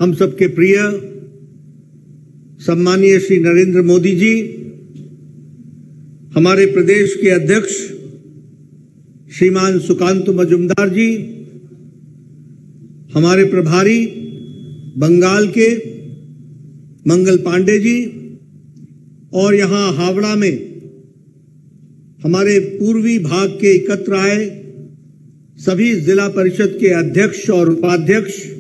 हम सबके प्रिय सम्मानीय श्री नरेंद्र मोदी जी, हमारे प्रदेश के अध्यक्ष श्रीमान सुकांत मजुमदार जी, हमारे प्रभारी बंगाल के मंगल पांडे जी और यहां हावड़ा में हमारे पूर्वी भाग के एकत्र आए सभी जिला परिषद के अध्यक्ष और उपाध्यक्ष,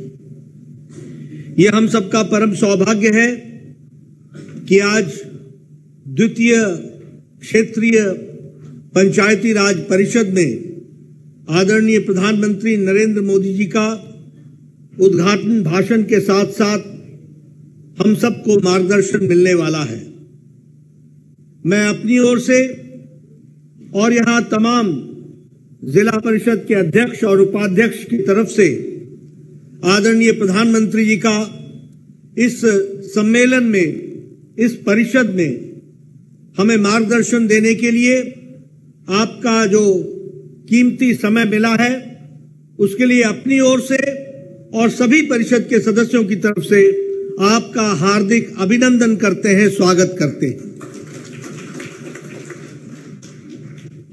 ये हम सबका परम सौभाग्य है कि आज द्वितीय क्षेत्रीय पंचायती राज परिषद में आदरणीय प्रधानमंत्री नरेंद्र मोदी जी का उद्घाटन भाषण के साथ साथ हम सबको मार्गदर्शन मिलने वाला है। मैं अपनी ओर से और यहां तमाम जिला परिषद के अध्यक्ष और उपाध्यक्ष की तरफ से आदरणीय प्रधानमंत्री जी का इस सम्मेलन में, इस परिषद में हमें मार्गदर्शन देने के लिए आपका जो कीमती समय मिला है, उसके लिए अपनी ओर से और सभी परिषद के सदस्यों की तरफ से आपका हार्दिक अभिनंदन करते हैं, स्वागत करते हैं।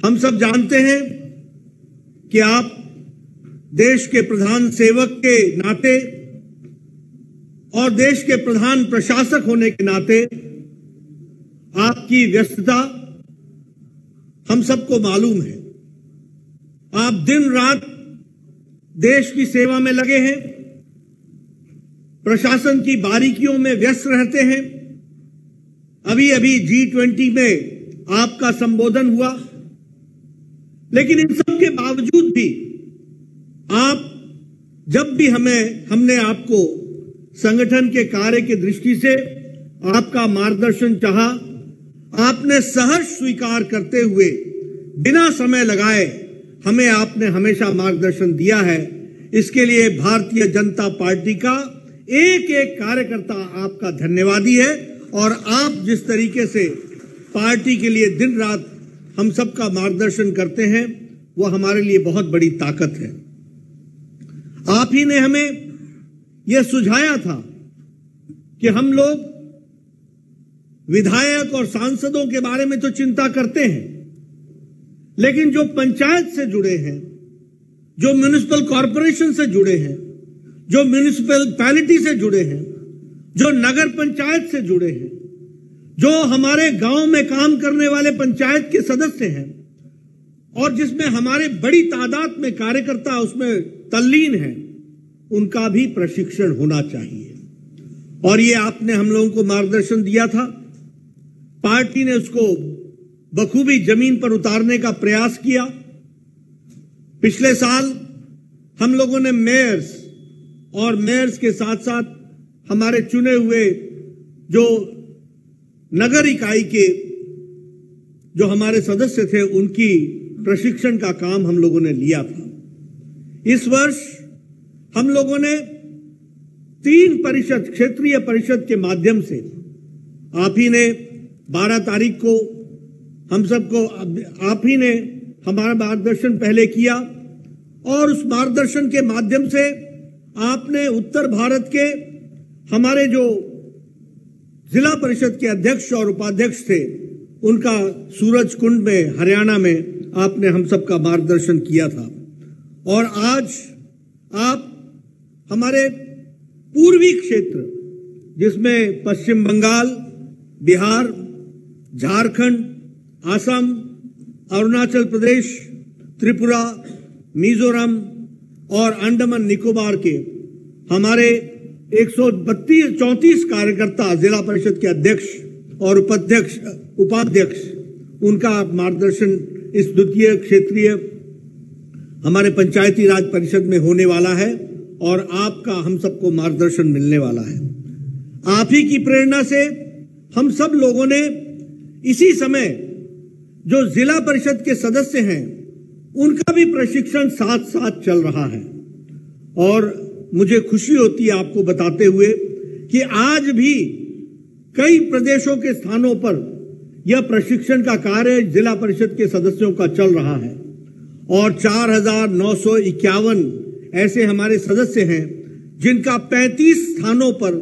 हम सब जानते हैं कि आप देश के प्रधान सेवक के नाते और देश के प्रधान प्रशासक होने के नाते आपकी व्यस्तता हम सबको मालूम है। आप दिन रात देश की सेवा में लगे हैं, प्रशासन की बारीकियों में व्यस्त रहते हैं। अभी अभी G20 में आपका संबोधन हुआ, लेकिन इन सब के बावजूद भी आप जब भी हमने आपको संगठन के कार्य की दृष्टि से आपका मार्गदर्शन चाहा, आपने सहर्ष स्वीकार करते हुए बिना समय लगाए हमें आपने हमेशा मार्गदर्शन दिया है। इसके लिए भारतीय जनता पार्टी का एक एक कार्यकर्ता आपका धन्यवादी है और आप जिस तरीके से पार्टी के लिए दिन रात हम सबका मार्गदर्शन करते हैं, वो हमारे लिए बहुत बड़ी ताकत है। आप ही ने हमें यह सुझाया था कि हम लोग विधायक और सांसदों के बारे में तो चिंता करते हैं, लेकिन जो पंचायत से जुड़े हैं, जो म्युनिसिपल कॉरपोरेशन से जुड़े हैं, जो म्युनिसिपैलिटी से जुड़े हैं, जो नगर पंचायत से जुड़े हैं, जो हमारे गांव में काम करने वाले पंचायत के सदस्य हैं और जिसमें हमारे बड़ी तादाद में कार्यकर्ता उसमें तल्लीन हैं, उनका भी प्रशिक्षण होना चाहिए। और ये आपने हम लोगों को मार्गदर्शन दिया था। पार्टी ने उसको बखूबी जमीन पर उतारने का प्रयास किया। पिछले साल हम लोगों ने मेयर्स के साथ साथ हमारे चुने हुए जो नगर इकाई के जो हमारे सदस्य थे, उनकी प्रशिक्षण का काम हम लोगों ने लिया था। इस वर्ष हम लोगों ने 3 परिषद, क्षेत्रीय परिषद के माध्यम से आप ही ने 12 तारीख को हम सबको आप ही ने हमारा मार्गदर्शन पहले किया और उस मार्गदर्शन के माध्यम से आपने उत्तर भारत के हमारे जो जिला परिषद के अध्यक्ष और उपाध्यक्ष थे, उनका सूरज कुंड में हरियाणा में आपने हम सबका मार्गदर्शन किया था। और आज आप हमारे पूर्वी क्षेत्र, जिसमें पश्चिम बंगाल, बिहार, झारखंड, असम, अरुणाचल प्रदेश, त्रिपुरा, मिजोरम और अंडमान निकोबार के हमारे 134 कार्यकर्ता, जिला परिषद के अध्यक्ष और उपाध्यक्ष, उनका मार्गदर्शन इस द्वितीय क्षेत्रीय हमारे पंचायती राज परिषद में होने वाला है और आपका हम सबको मार्गदर्शन मिलने वाला है। आप ही की प्रेरणा से हम सब लोगों ने इसी समय जो जिला परिषद के सदस्य हैं, उनका भी प्रशिक्षण साथ साथ चल रहा है। और मुझे खुशी होती है आपको बताते हुए कि आज भी कई प्रदेशों के स्थानों पर यह प्रशिक्षण का कार्य जिला परिषद के सदस्यों का चल रहा है और 4,951 ऐसे हमारे सदस्य हैं जिनका 35 स्थानों पर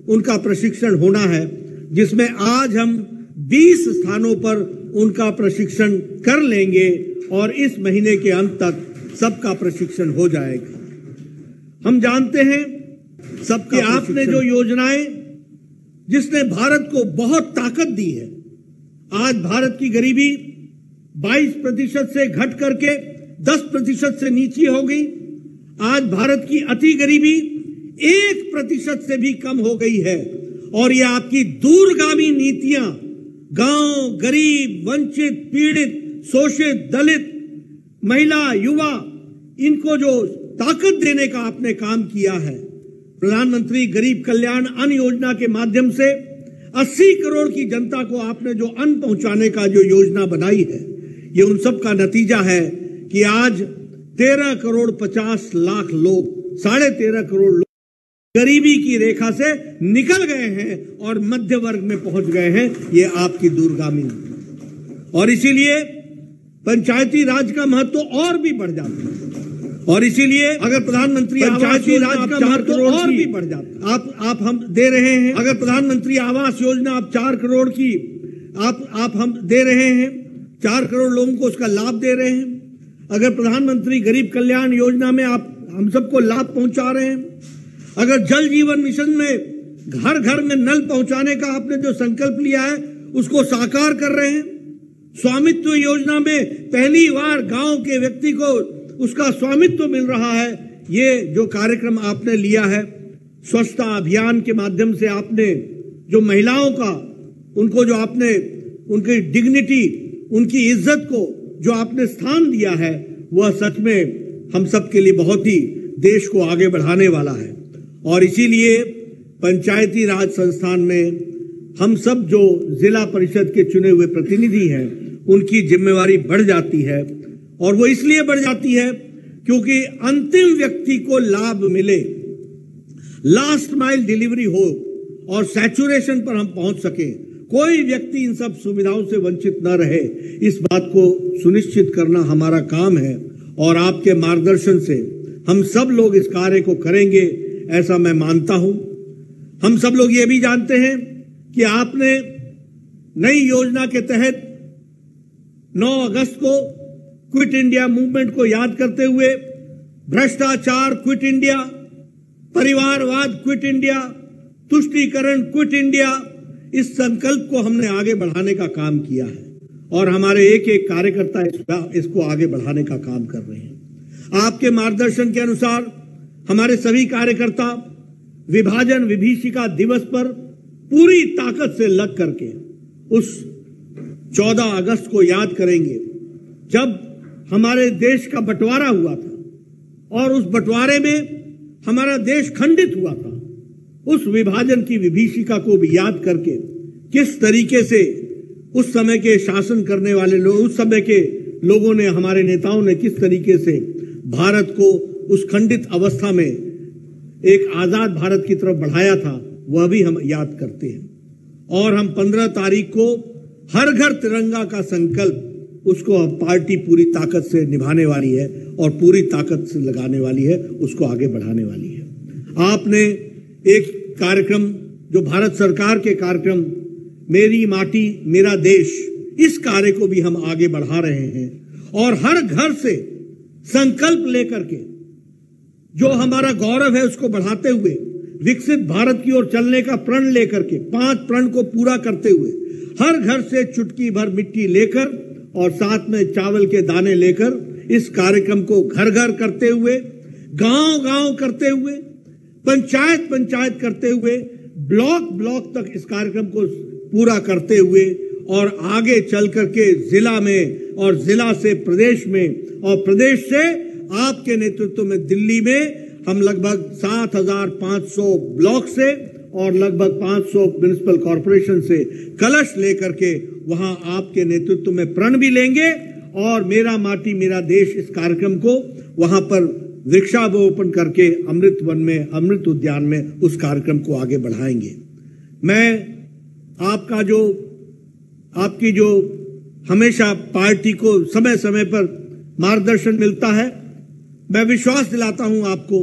उनका प्रशिक्षण होना है, जिसमें आज हम 20 स्थानों पर उनका प्रशिक्षण कर लेंगे और इस महीने के अंत तक सबका प्रशिक्षण हो जाएगा। हम जानते हैं सबके आपने जो योजनाएं जिसने भारत को बहुत ताकत दी है, आज भारत की गरीबी 22% से घट करके 10% से नीचे हो गई। आज भारत की अति गरीबी 1% से भी कम हो गई है और ये आपकी दूरगामी नीतियां गांव, गरीब, वंचित, पीड़ित, शोषित, दलित, महिला, युवा, इनको जो ताकत देने का आपने काम किया है, प्रधानमंत्री गरीब कल्याण अन्न योजना के माध्यम से 80 करोड़ की जनता को आपने जो अन्न पहुंचाने का जो योजना बनाई है, ये उन सब का नतीजा है कि आज 13 करोड़ 50 लाख लोग, 13.5 करोड़ लोग गरीबी की रेखा से निकल गए हैं और मध्य वर्ग में पहुंच गए हैं। ये आपकी दूरगामी, और इसीलिए पंचायती राज का महत्व और भी बढ़ जाता है। और इसीलिए अगर प्रधानमंत्री पंचायती राज का महत्व और भी बढ़ जाता है, आप हम दे रहे हैं। अगर प्रधानमंत्री आवास योजना आप 4 करोड़ की आप हम दे रहे हैं, 4 करोड़ लोगों को उसका लाभ दे रहे हैं। अगर प्रधानमंत्री गरीब कल्याण योजना में आप हम सबको लाभ पहुंचा रहे हैं, अगर जल जीवन मिशन में घर घर में नल पहुंचाने का आपने जो संकल्प लिया है उसको साकार कर रहे हैं, स्वामित्व योजना में पहली बार गांव के व्यक्ति को उसका स्वामित्व मिल रहा है। ये जो कार्यक्रम आपने लिया है, स्वच्छता अभियान के माध्यम से आपने जो महिलाओं का, उनको जो आपने उनकी डिग्निटी, उनकी इज्जत को जो आपने स्थान दिया है, वह सच में हम सब के लिए बहुत ही देश को आगे बढ़ाने वाला है। और इसीलिए पंचायती राज संस्थान में हम सब जो जिला परिषद के चुने हुए प्रतिनिधि हैं, उनकी जिम्मेवारी बढ़ जाती है। और वो इसलिए बढ़ जाती है क्योंकि अंतिम व्यक्ति को लाभ मिले, लास्ट माइल डिलीवरी हो और सैचुरेशन पर हम पहुंच सके, कोई व्यक्ति इन सब सुविधाओं से वंचित न रहे, इस बात को सुनिश्चित करना हमारा काम है। और आपके मार्गदर्शन से हम सब लोग इस कार्य को करेंगे, ऐसा मैं मानता हूं। हम सब लोग ये भी जानते हैं कि आपने नई योजना के तहत 9 अगस्त को क्विट इंडिया मूवमेंट को याद करते हुए भ्रष्टाचार क्विट इंडिया, परिवारवाद क्विट इंडिया, तुष्टीकरण क्विट इंडिया, इस संकल्प को हमने आगे बढ़ाने का काम किया है और हमारे एक एक कार्यकर्ता इसको आगे बढ़ाने का काम कर रहे हैं। आपके मार्गदर्शन के अनुसार हमारे सभी कार्यकर्ता विभाजन विभीषिका दिवस पर पूरी ताकत से लग करके उस 14 अगस्त को याद करेंगे जब हमारे देश का बंटवारा हुआ था और उस बंटवारे में हमारा देश खंडित हुआ था। उस विभाजन की विभीषिका को भी याद करके किस तरीके से उस समय के शासन करने वाले लोग, उस समय के लोगों ने, हमारे नेताओं ने किस तरीके से भारत को उस खंडित अवस्था में एक आजाद भारत की तरफ बढ़ाया था, वह भी हम याद करते हैं। और हम 15 तारीख को हर घर तिरंगा का संकल्प, उसको हम पार्टी पूरी ताकत से निभाने वाली है और पूरी ताकत से लगाने वाली है, उसको आगे बढ़ाने वाली है। आपने एक कार्यक्रम जो भारत सरकार के कार्यक्रम मेरी माटी मेरा देश, इस कार्य को भी हम आगे बढ़ा रहे हैं और हर घर से संकल्प लेकर के जो हमारा गौरव है उसको बढ़ाते हुए विकसित भारत की ओर चलने का प्रण लेकर के 5 प्रण को पूरा करते हुए हर घर से चुटकी भर मिट्टी लेकर और साथ में चावल के दाने लेकर इस कार्यक्रम को घर घर करते हुए, गांव गांव करते हुए, पंचायत पंचायत करते हुए, ब्लॉक ब्लॉक तक इस कार्यक्रम को पूरा करते हुए और आगे चल करके जिला में और जिला से प्रदेश में और प्रदेश से आपके नेतृत्व में दिल्ली में हम लगभग 7,500 ब्लॉक से और लगभग 500 म्युनिसिपल कॉर्पोरेशन से कलश लेकर के वहां आपके नेतृत्व में प्रण भी लेंगे और मेरा माटी मेरा देश इस कार्यक्रम को वहां पर वृक्षारोपण करके अमृत वन में, अमृत उद्यान में उस कार्यक्रम को आगे बढ़ाएंगे। मैं आपकी जो हमेशा पार्टी को समय समय पर मार्गदर्शन मिलता है, मैं विश्वास दिलाता हूं आपको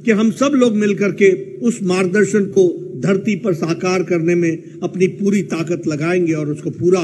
कि हम सब लोग मिलकर के उस मार्गदर्शन को धरती पर साकार करने में अपनी पूरी ताकत लगाएंगे और उसको पूरा